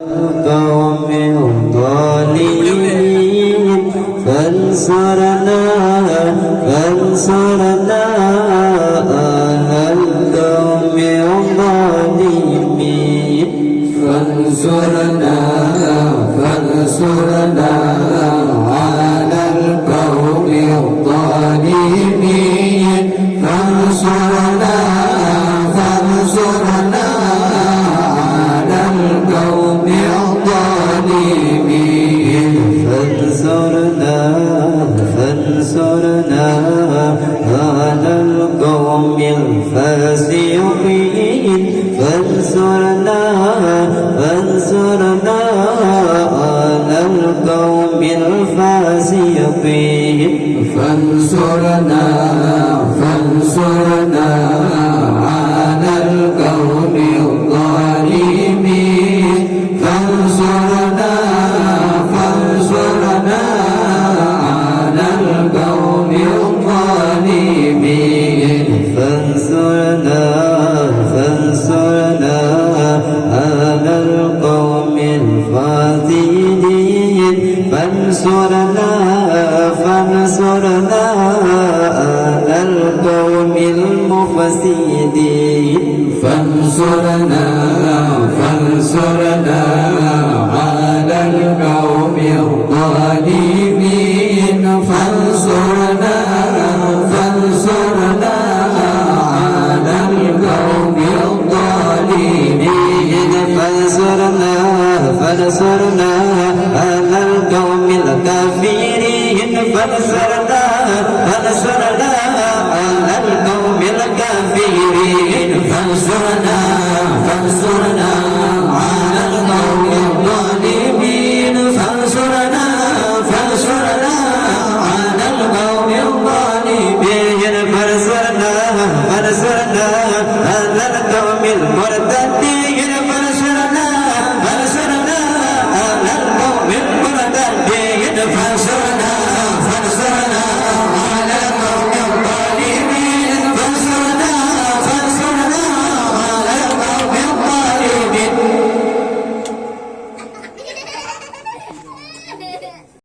القوم الظالمين فانصرنا على القوم الظالمين فانصرنا على القوم الظالمين فانصرنا على القوم الظالمين فانصرنا على القوم الفاسقين فانصرنا على القوم الفاسقين فانصرنا على القوم الظالمين فانصرنا على القوم الظالمين فانصرنا على القوم الفاسدين فانصرنا على القوم المفسدين فانصرنا على القوم الظالمين فانصرنا على القوم الظالمين فانصرنا على القوم الكافرين فانصرنا على القوم الكافرين فانصرنا على القوم الظالمين فانصرنا على القوم الظالمين فانصرنا على القوم المرتدين